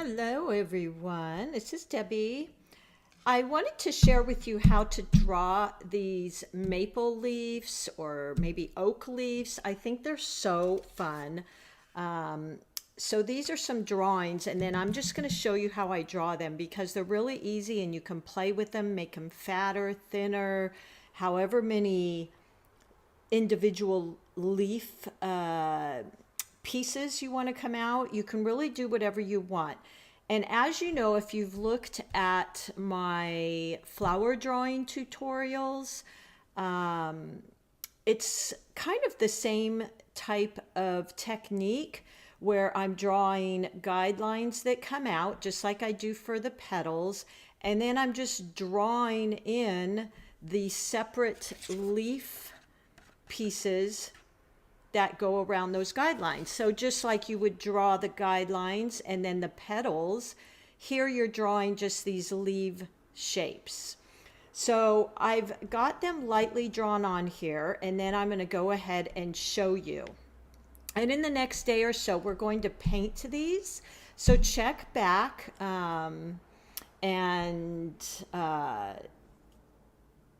Hello everyone, this is Debbie. I wanted to share with you how to draw these maple leaves or maybe oak leaves. I think they're so fun. So these are some drawings, and then I'm just going to show you how I draw them because they're really easy and you can play with them, make them fatter, thinner, however many individual leaf pieces you want to come out. You can really do whatever you want. And as you know, if you've looked at my flower drawing tutorials, it's kind of the same type of technique where I'm drawing guidelines that come out just like I do for the petals. And then I'm just drawing in the separate leaf pieces that go around those guidelines. So just like you would draw the guidelines and then the petals, here you're drawing just these leaf shapes. So I've got them lightly drawn on here, and then I'm going to go ahead and show you. And in the next day or so, we're going to paint these. So check back and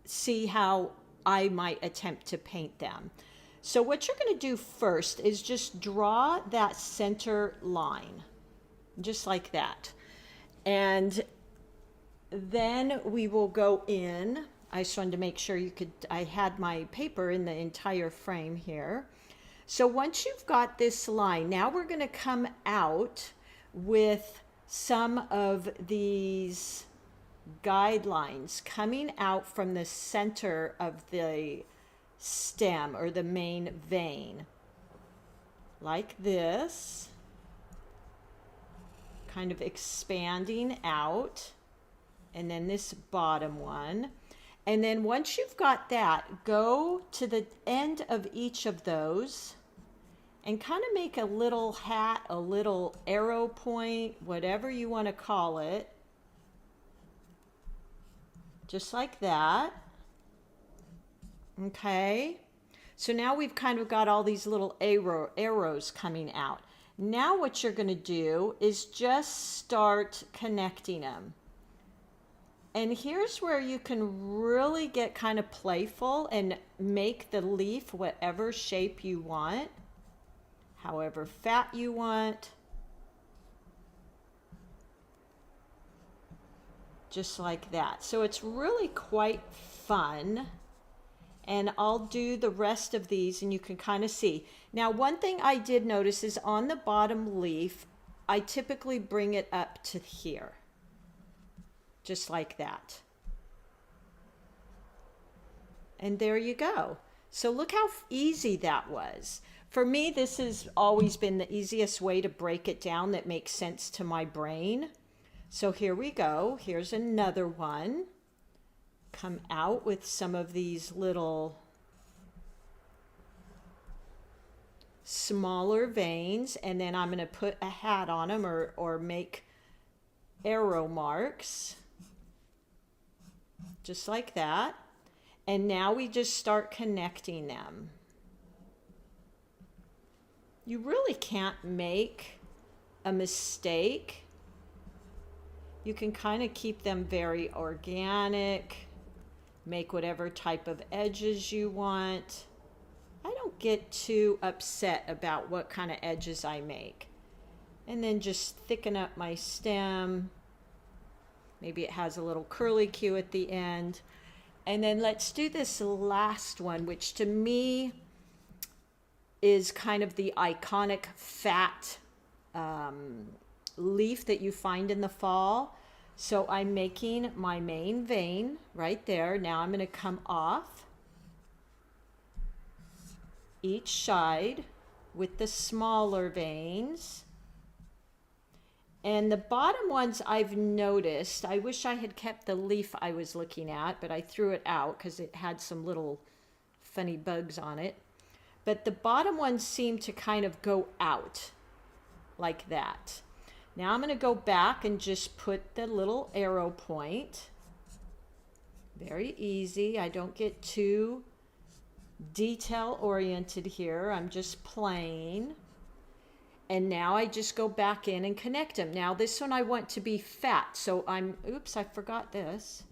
see how I might attempt to paint them. So what you're going to do first is just draw that center line, just like that. And then we will go in. I just wanted to make sure you could, I had my paper in the entire frame here. So once you've got this line, now we're going to come out with some of these guidelines coming out from the center of the stem or the main vein, like this, kind of expanding out, and then this bottom one. And then once you've got that, go to the end of each of those and kind of make a little hat, a little arrow point, whatever you want to call it, just like that. Okay, so now we've kind of got all these little arrows coming out. Now what you're going to do is just start connecting them. And here's where you can really get kind of playful and make the leaf whatever shape you want, however fat you want. Just like that. So it's really quite fun. And I'll do the rest of these and you can kind of see. Now, one thing I did notice is on the bottom leaf, I typically bring it up to here. Just like that. And there you go. So look how easy that was. For me, this has always been the easiest way to break it down that makes sense to my brain. So here we go. Here's another one. Come out with some of these little smaller veins, and then I'm going to put a hat on them or make arrow marks just like that. And now we just start connecting them. You really can't make a mistake. You can kind of keep them very organic. Make whatever type of edges you want. I don't get too upset about what kind of edges I make. And then just thicken up my stem. Maybe it has a little curly Q at the end. And then let's do this last one, which to me is kind of the iconic fat leaf that you find in the fall. So I'm making my main vein right there. Now I'm going to come off each side with the smaller veins. And the bottom ones I've noticed, I wish I had kept the leaf I was looking at, but I threw it out because it had some little funny bugs on it. But the bottom ones seem to kind of go out like that. Now I'm going to go back and just put the little arrow point. Very easy. I don't get too detail oriented here. I'm just playing. And now I just go back in and connect them. Now this one I want to be fat, so oops, I forgot this.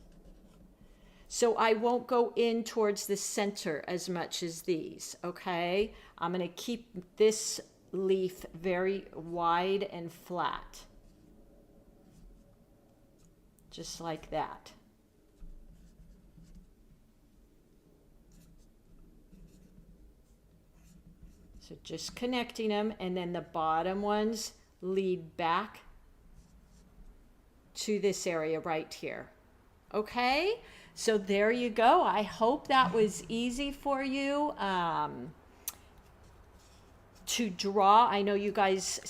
So I won't go in towards the center as much as these, okay? I'm gonna keep this leaf very wide and flat. Just like that. So just connecting them, and then the bottom ones lead back to this area right here. Okay, so there you go. I hope that was easy for you to draw. I know you guys,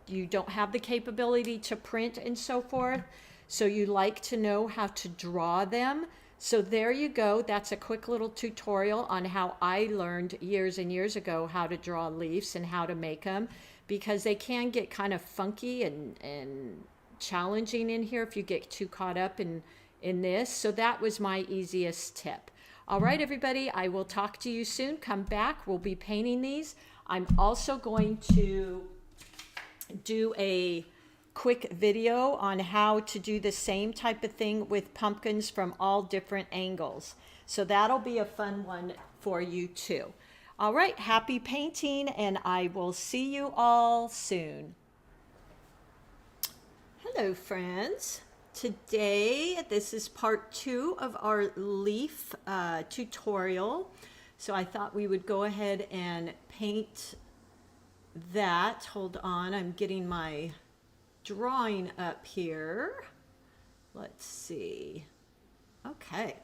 you don't have the capability to print and so forth, so you like to know how to draw them. So there you go. That's a quick little tutorial on how I learned years and years ago how to draw leaves and how to make them, because they can get kind of funky and challenging in here if you get too caught up in this. So that was my easiest tip. All right, everybody, I will talk to you soon. Come back. We'll be painting these. I'm also going to do a quick video on how to do the same type of thing with pumpkins from all different angles. So that'll be a fun one for you too. All right, happy painting, and I will see you all soon. Hello, friends. Today, this is part 2 of our leaf tutorial. So I thought we would go ahead and paint that. Hold on, I'm getting my drawing up here. Let's see. Okay.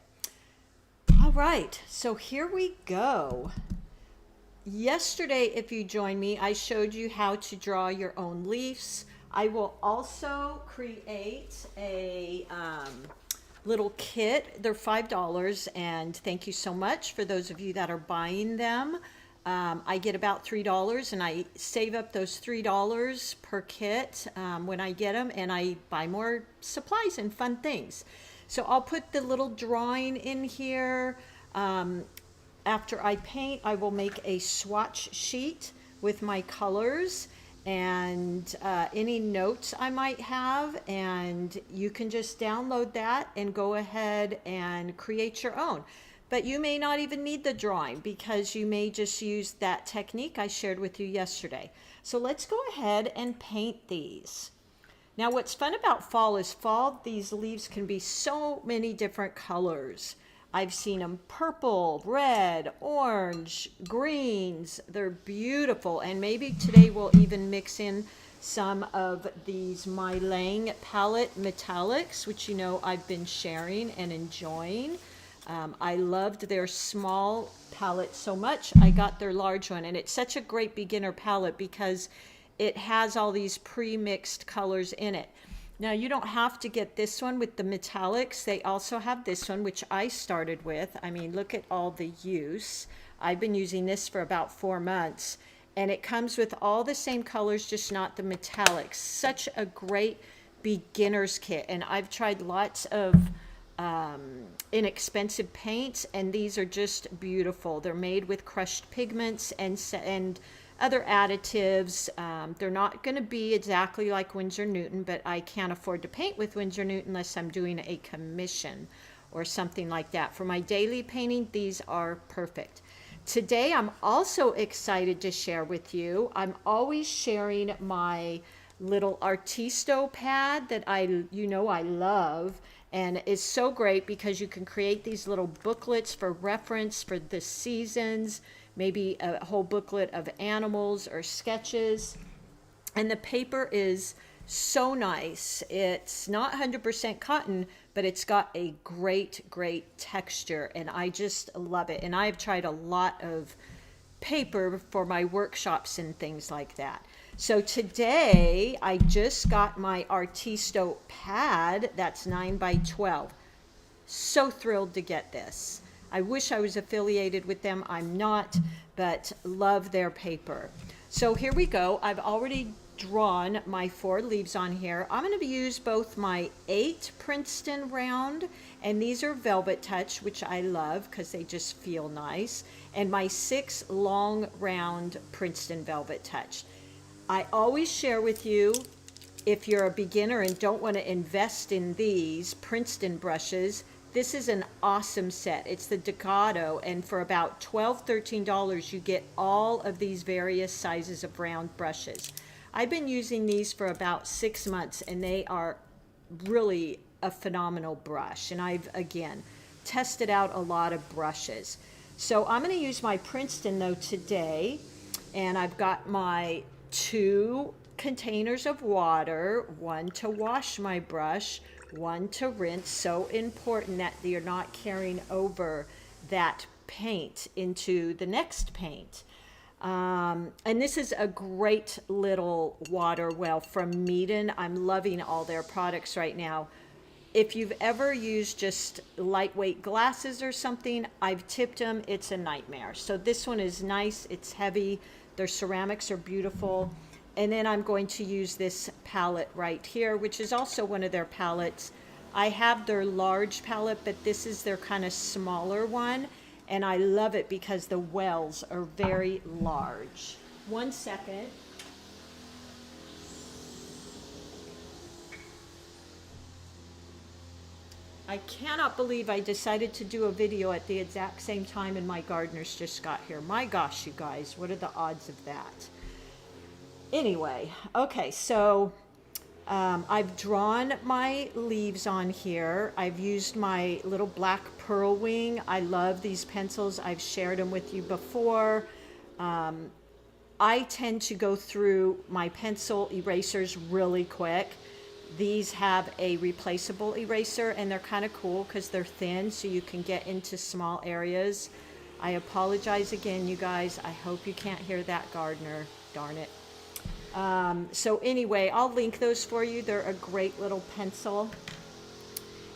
All right, so here we go. Yesterday, if you joined me, I showed you how to draw your own leaves. I will also create a little kit. They're $5, and thank you so much for those of you that are buying them. I get about $3, and I save up those $3 per kit when I get them, and I buy more supplies and fun things. So I'll put the little drawing in here. After I paint, I will make a swatch sheet with my colors and any notes I might have, and you can just download that and go ahead and create your own. But you may not even need the drawing, because you may just use that technique I shared with you yesterday. So let's go ahead and paint these. Now what's fun about fall is these leaves can be so many different colors. I've seen them purple, red, orange, greens. They're beautiful. And maybe today we'll even mix in some of these MeiLang palette metallics, which you know I've been sharing and enjoying. I loved their small palette so much, I got their large one. And it's such a great beginner palette because it has all these pre-mixed colors in it. Now, you don't have to get this one with the metallics. They also have this one, which I started with. I mean, look at all the use. I've been using this for about 4 months. And it comes with all the same colors, just not the metallics. Such a great beginner's kit. And I've tried lots of inexpensive paints, and these are just beautiful. They're made with crushed pigments and other additives. They're not going to be exactly like Winsor Newton, but I can't afford to paint with Winsor Newton unless I'm doing a commission or something like that. For my daily painting, these are perfect. Today, I'm also excited to share with you. I'm always sharing my little Artisto pad that I love. And it's so great because you can create these little booklets for reference for the seasons, maybe a whole booklet of animals or sketches. And the paper is so nice. It's not 100% cotton, but it's got a great texture, and I just love it. And I've tried a lot of paper for my workshops and things like that. So today I just got my Artisto pad that's 9 by 12. So thrilled to get this. I wish I was affiliated with them. I'm not, but love their paper. So here we go. I've already drawn my 4 leaves on here. I'm going to use both my 8 Princeton round, and these are Velvet Touch, which I love because they just feel nice, and my 6 long round Princeton Velvet Touch. I always share with you, if you're a beginner and don't want to invest in these Princeton brushes, this is an awesome set. It's the Decado, and for about $12, $13, you get all of these various sizes of round brushes. I've been using these for about 6 months, and they are really a phenomenal brush. And I've, again, tested out a lot of brushes. So I'm going to use my Princeton, though, today. And I've got my 2 containers of water, 1 to wash my brush, 1 to rinse. So important that you're not carrying over that paint into the next paint. And this is a great little water well from Meeden. I'm loving all their products right now. If you've ever used just lightweight glasses or something, I've tipped them. It's a nightmare. So this one is nice. It's heavy. Their ceramics are beautiful. And then I'm going to use this palette right here, which is also one of their palettes. I have their large palette, but this is their kind of smaller one. And I love it because the wells are very large. 1 second. I cannot believe I decided to do a video at the exact same time and my gardeners just got here. My gosh, you guys, what are the odds of that? Anyway, okay, so I've drawn my leaves on here. I've used my little black pearl wing. I love these pencils. I've shared them with you before. I tend to go through my pencil erasers really quick. These have a replaceable eraser, and they're kind of cool because they're thin, so you can get into small areas. I apologize again, you guys. I hope you can't hear that gardener. Darn it. So anyway, I'll link those for you. They're a great little pencil.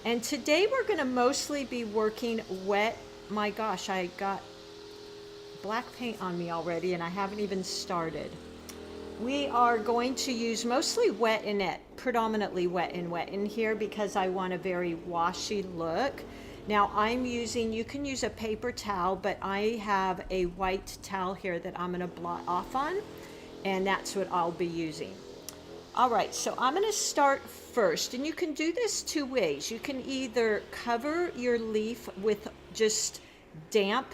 And today we're going to mostly be working wet. My gosh, I got black paint on me already, and I haven't even started. We are going to use mostly wet and wet, predominantly wet and wet in here because I want a very washy look. Now I'm using, you can use a paper towel, but I have a white towel here that I'm going to blot off on, and that's what I'll be using. All right, so I'm going to start first, and you can do this 2 ways. You can either cover your leaf with just damp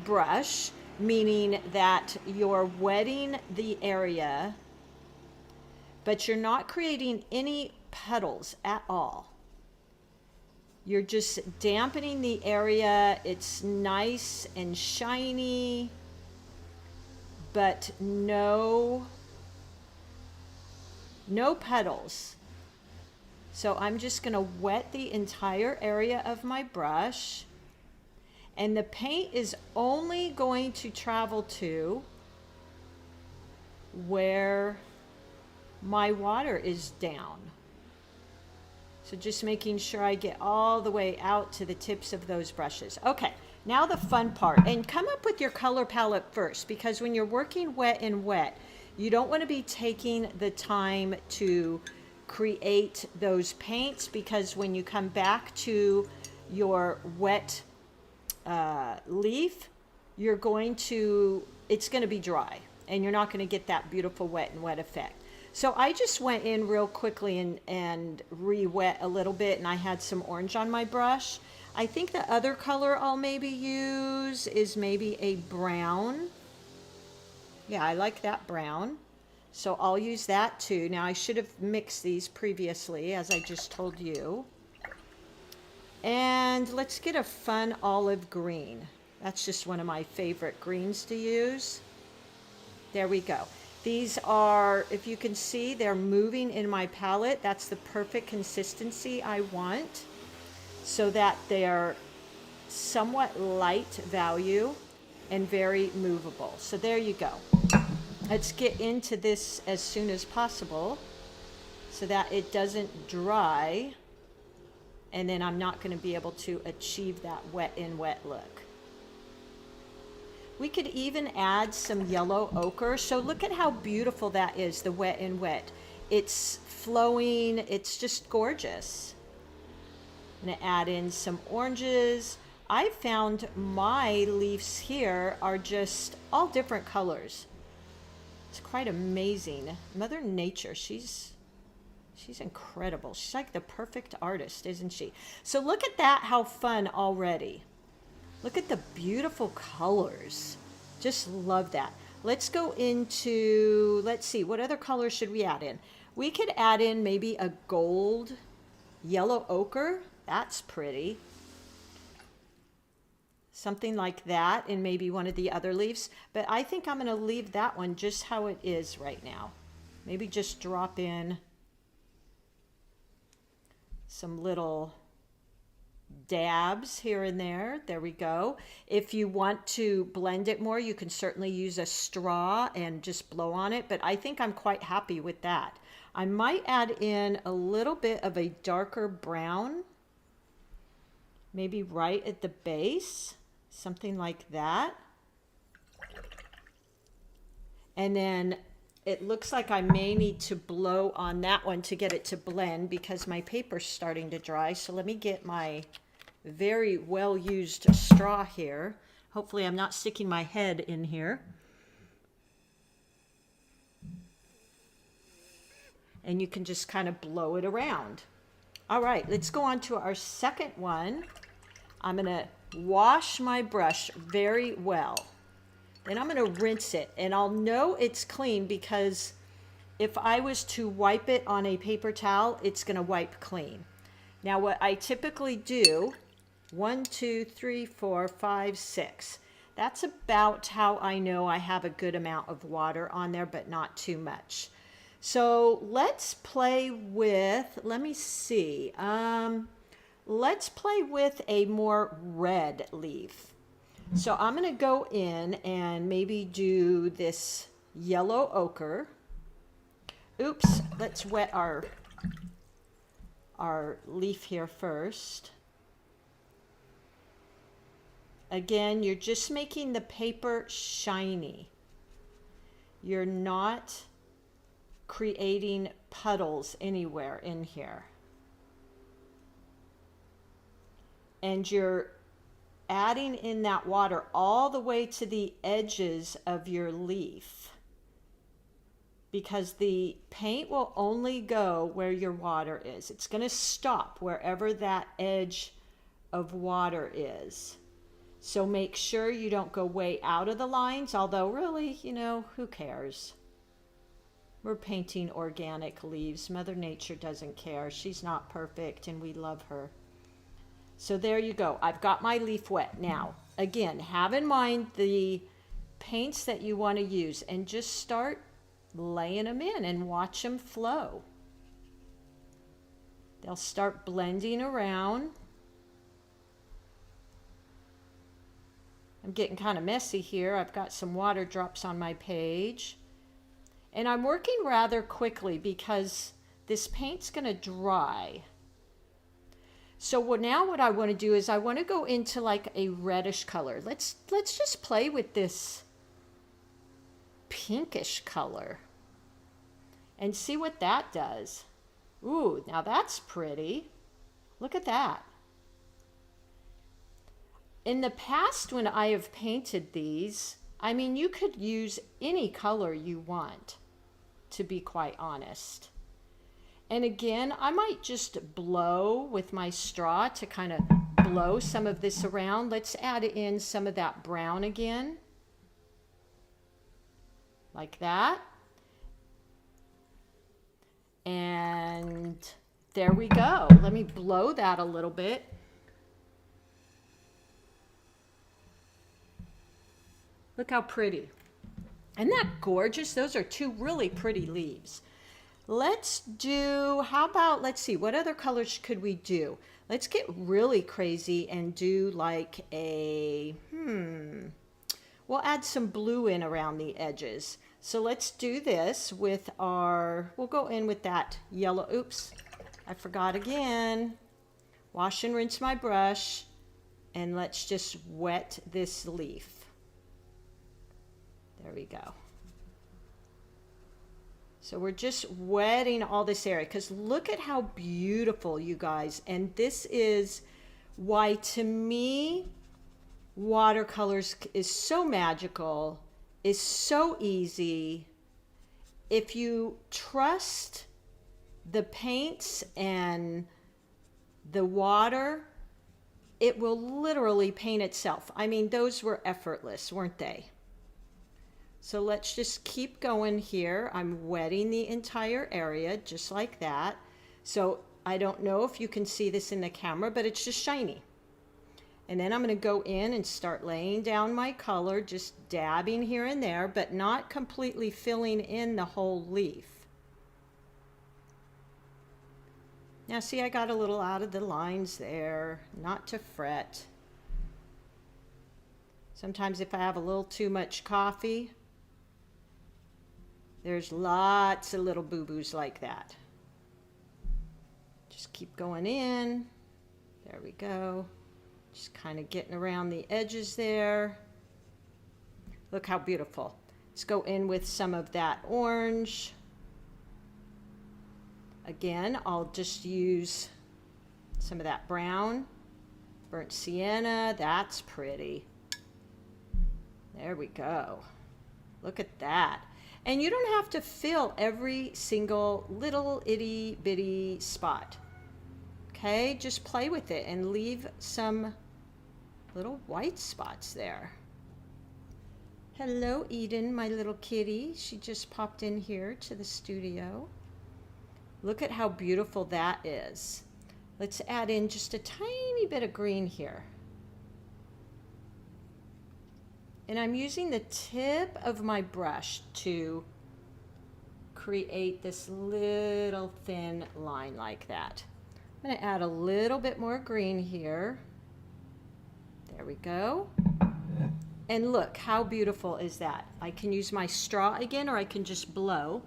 brush, meaning that you're wetting the area, but you're not creating any petals at all. You're just dampening the area. It's nice and shiny, but no petals. So I'm just going to wet the entire area of my brush. And the paint is only going to travel to where my water is down. So just making sure I get all the way out to the tips of those brushes. Okay, now the fun part. And come up with your color palette first, because when you're working wet and wet, you don't want to be taking the time to create those paints, because when you come back to your wet leaf, it's going to be dry, and you're not going to get that beautiful wet and wet effect. So I just went in real quickly and re-wet a little bit, and I had some orange on my brush. I think the other color I'll maybe use is maybe a brown. Yeah, I like that brown. So I'll use that too. Now I should have mixed these previously, as I just told you. And let's get a fun olive green. That's just one of my favorite greens to use. There we go. These are, if you can see, they're moving in my palette. That's the perfect consistency I want, so that they're somewhat light value and very movable. So there you go. Let's get into this as soon as possible so that it doesn't dry, and then I'm not going to be able to achieve that wet in wet look. We could even add some yellow ochre. So look at how beautiful that is, the wet in wet. It's flowing, it's just gorgeous. I'm going to add in some oranges. I found my leaves here are just all different colors. It's quite amazing. Mother Nature, she's incredible. She's like the perfect artist, isn't she? So look at that, how fun already. Look at the beautiful colors. Just love that. Let's go into, let's see, what other colors should we add in? We could add in maybe a gold, yellow ochre. That's pretty. Something like that in maybe one of the other leaves. But I think I'm going to leave that one just how it is right now. Maybe just drop in some little dabs here and there. There we go. If you want to blend it more, you can certainly use a straw and just blow on it, but I think I'm quite happy with that. I might add in a little bit of a darker brown, maybe right at the base, something like that. And then it looks like I may need to blow on that one to get it to blend because my paper's starting to dry. So let me get my very well used straw here. Hopefully I'm not sticking my head in here. And you can just kind of blow it around. All right, let's go on to our second one. I'm gonna wash my brush very well. Then I'm going to rinse it, and I'll know it's clean because if I was to wipe it on a paper towel, it's going to wipe clean. Now what I typically do, 1, 2, 3, 4, 5, 6. That's about how I know I have a good amount of water on there, but not too much. So let's play with, let me see, let's play with a more red leaf. So I'm going to go in and maybe do this yellow ochre. Oops, let's wet our leaf here first. Again, you're just making the paper shiny. You're not creating puddles anywhere in here. And you're adding in that water all the way to the edges of your leaf, because the paint will only go where your water is. It's going to stop wherever that edge of water is. So make sure you don't go way out of the lines, although really, you know, who cares? We're painting organic leaves. Mother Nature doesn't care. She's not perfect and we love her. So there you go. I've got my leaf wet. Now, again, have in mind the paints that you want to use and just start laying them in and watch them flow. They'll start blending around. I'm getting kind of messy here. I've got some water drops on my page. And I'm working rather quickly because this paint's going to dry. So now what I want to do is I want to go into like a reddish color. Let's just play with this pinkish color and see what that does. Ooh, now that's pretty. Look at that. In the past when I have painted these, I mean, you could use any color you want, to be quite honest. And again, I might just blow with my straw to kind of blow some of this around. Let's add in some of that brown again. Like that. And there we go. Let me blow that a little bit. Look how pretty. Isn't that gorgeous? Those are two really pretty leaves. Let's do, how about, let's see, what other colors could we do? Let's get really crazy and do like a, we'll add some blue in around the edges. So let's do this with our, we'll go in with that yellow, oops, I forgot again. Wash and rinse my brush, and let's just wet this leaf. There we go. So we're just wetting all this area because look at how beautiful, you guys. And this is why, to me, watercolors is so magical, is so easy. if you trust the paints and the water, it will literally paint itself. I mean, those were effortless, weren't they? So let's just keep going here. I'm wetting the entire area just like that. So I don't know if you can see this in the camera, but it's just shiny. And then I'm going to go in and start laying down my color, just dabbing here and there, but not completely filling in the whole leaf. Now see, I got a little out of the lines there, not to fret. Sometimes if I have a little too much coffee, there's lots of little boo-boos like that. Just keep going in. There we go. Just kind of getting around the edges there. Look how beautiful. Let's go in with some of that orange. Again, I'll just use some of that brown, burnt sienna. That's pretty. There we go. Look at that. And you don't have to fill every single little itty bitty spot. Okay, just play with it and leave some little white spots there. Hello, Eden, my little kitty. She just popped in here to the studio. Look at how beautiful that is. Let's add in just a tiny bit of green here. And I'm using the tip of my brush to create this little thin line like that. I'm going to add a little bit more green here. There we go. And look, how beautiful is that? I can use my straw again, or I can just blow.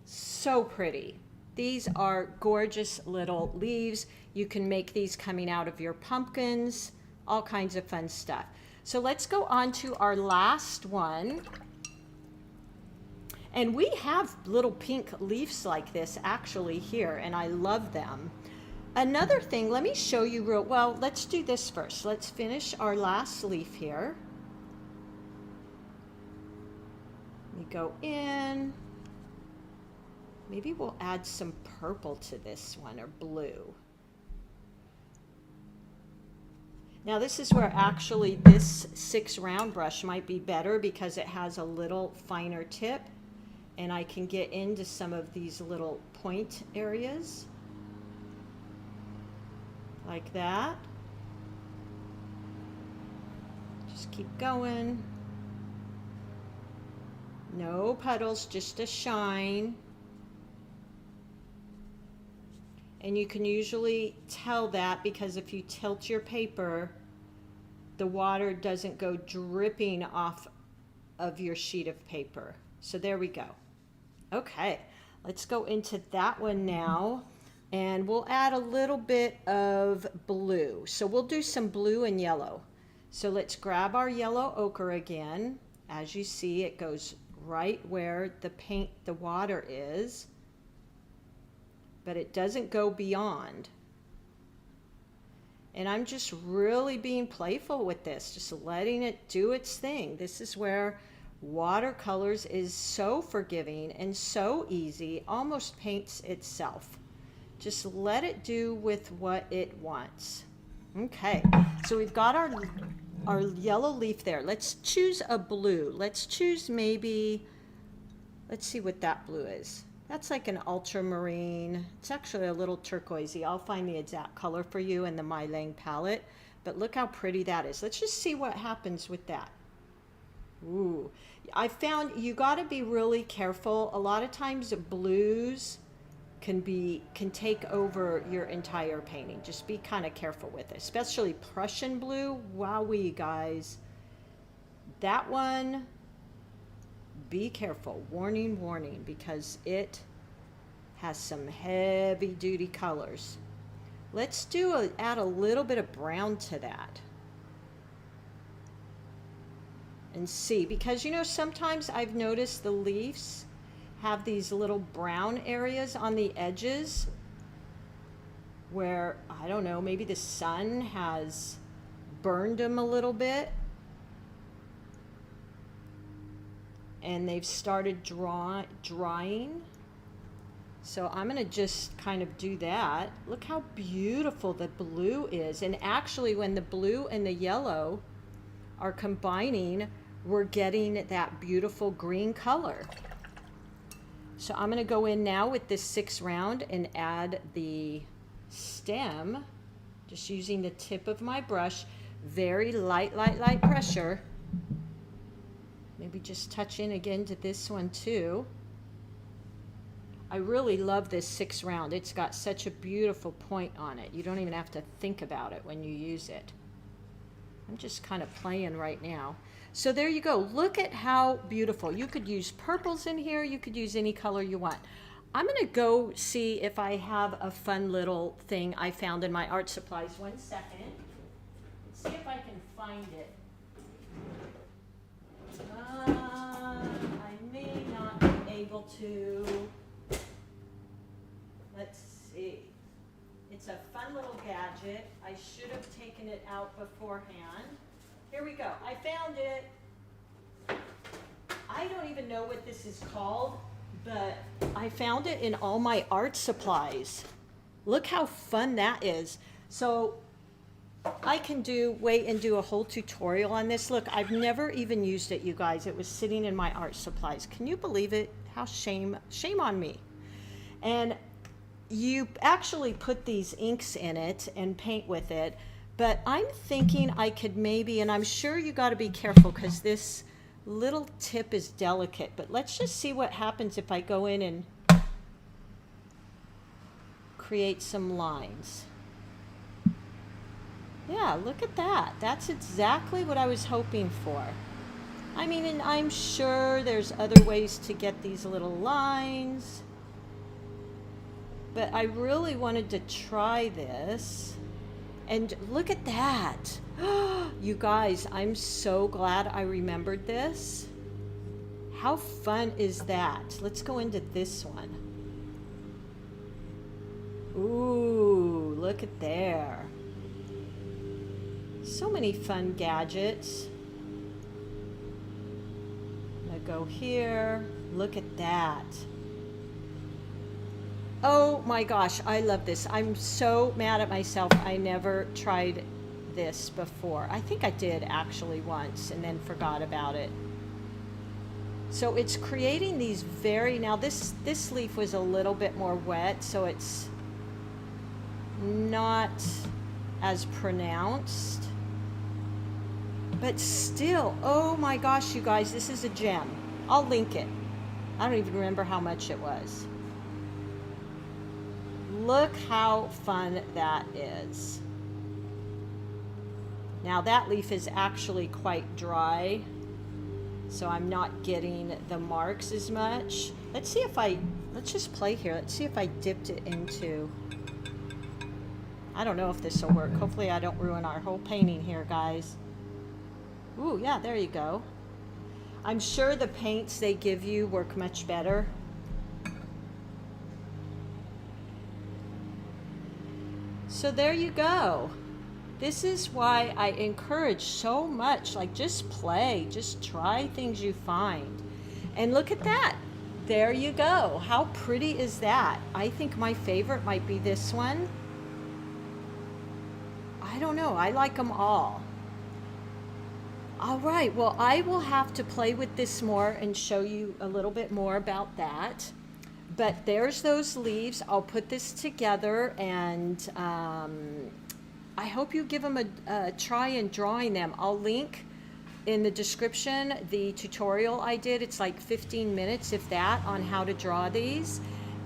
So pretty. These are gorgeous little leaves. You can make these coming out of your pumpkins, all kinds of fun stuff. So let's go on to our last one. And we have little pink leaves like this actually here, and I love them. Another thing, let me show you real well. Let's do this first. Let's finish our last leaf here. Let me go in. Maybe we'll add some purple to this one, or blue. Now this is where actually this 6 round brush might be better because it has a little finer tip, and I can get into some of these little point areas like that. Just keep going. No puddles, just a shine. And you can usually tell that because if you tilt your paper, the water doesn't go dripping off of your sheet of paper. So there we go. Okay, let's go into that one now. And we'll add a little bit of blue. So we'll do some blue and yellow. So let's grab our yellow ochre again. As you see, it goes right where the water is, but it doesn't go beyond. And I'm just really being playful with this, just letting it do its thing. This is where watercolors is so forgiving and so easy, almost paints itself. Just let it do with what it wants. Okay, so we've got our yellow leaf there. Let's choose a blue. Let's choose maybe, let's see what that blue is. That's like an ultramarine. It's actually a little turquoisey. I'll find the exact color for you in the MeiLang palette. But look how pretty that is. Let's just see what happens with that. Ooh, I found you got to be really careful. A lot of times blues can take over your entire painting. Just be kind of careful with it, especially Prussian blue. Wowee, guys. That one, be careful. Warning, warning, because it has some heavy duty colors. Let's add a little bit of brown to that. And see, because you know, sometimes I've noticed the leaves have these little brown areas on the edges where, I don't know, maybe the sun has burned them a little bit. And they've started drying. So I'm going to just kind of do that. Look how beautiful the blue is. And actually, when the blue and the yellow are combining, we're getting that beautiful green color. So I'm going to go in now with this 6 round and add the stem, just using the tip of my brush, very light pressure. Maybe just touch in again to this one too. I really love this 6 round. It's got such a beautiful point on it. You don't even have to think about it when you use it. I'm just kind of playing right now. So there you go. Look at how beautiful. You could use purples in here. You could use any color you want. I'm going to go see if I have a fun little thing I found in my art supplies. 1 second. Let's see if I can find it. I may not be able to. Let's see. It's a fun little gadget. I should have taken it out beforehand. Here we go. I found it. I don't even know what this is called, but I found it in all my art supplies. Look how fun that is. So I can wait and do a whole tutorial on this. Look, I've never even used it, you guys. It was sitting in my art supplies. Can you believe it? How shame on me. And you actually put these inks in it and paint with it, but I'm thinking I could maybe, and I'm sure you got to be careful because this little tip is delicate, but let's just see what happens if I go in and create some lines. Yeah, look at that. That's exactly what I was hoping for. I mean, and I'm sure there's other ways to get these little lines, but I really wanted to try this. And look at that. You guys, I'm so glad I remembered this. How fun is that? Let's go into this one. Ooh, look at there. So many fun gadgets. I'm gonna go here. Look at that. Oh my gosh, I love this. I'm so mad at myself. I never tried this before. I think I did actually once and then forgot about it. So it's creating these now this leaf was a little bit more wet, so it's not as pronounced. But still, oh my gosh, you guys, this is a gem. I'll link it. I don't even remember how much it was. Look how fun that is. Now that leaf is actually quite dry, so I'm not getting the marks as much. Let's just play here. Let's see if I dipped it into, I don't know if this will work. Hopefully I don't ruin our whole painting here, guys. Ooh, yeah, there you go. I'm sure the paints they give you work much better. So there you go. This is why I encourage so much, like just play, just try things you find. And look at that. There you go. How pretty is that? I think my favorite might be this one. I don't know. I like them all. All right. Well, I will have to play with this more and show you a little bit more about that. But there's those leaves. I'll put this together, and I hope you give them a try in drawing them. I'll link in the description the tutorial I did. It's like 15 minutes, if that, on how to draw these.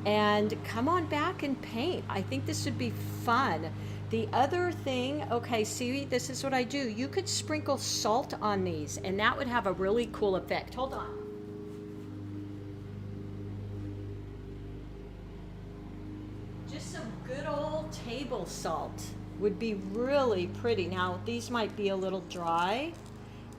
And come on back and paint. I think this would be fun. The other thing, okay, see, this is what I do. You could sprinkle salt on these, and that would have a really cool effect. Hold on. Just some good old table salt would be really pretty. Now, these might be a little dry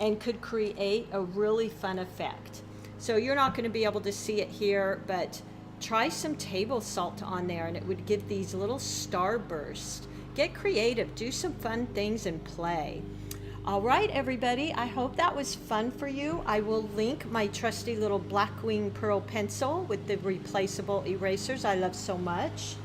and could create a really fun effect. So you're not going to be able to see it here, but try some table salt on there and it would give these little starbursts. Get creative, do some fun things and play. All right, everybody, I hope that was fun for you. I will link my trusty little Blackwing Pearl pencil with the replaceable erasers I love so much.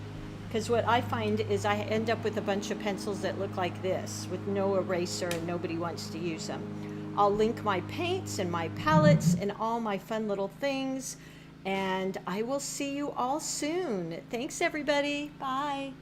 Because what I find is I end up with a bunch of pencils that look like this with no eraser and nobody wants to use them. I'll link my paints and my palettes and all my fun little things. And I will see you all soon. Thanks, everybody. Bye.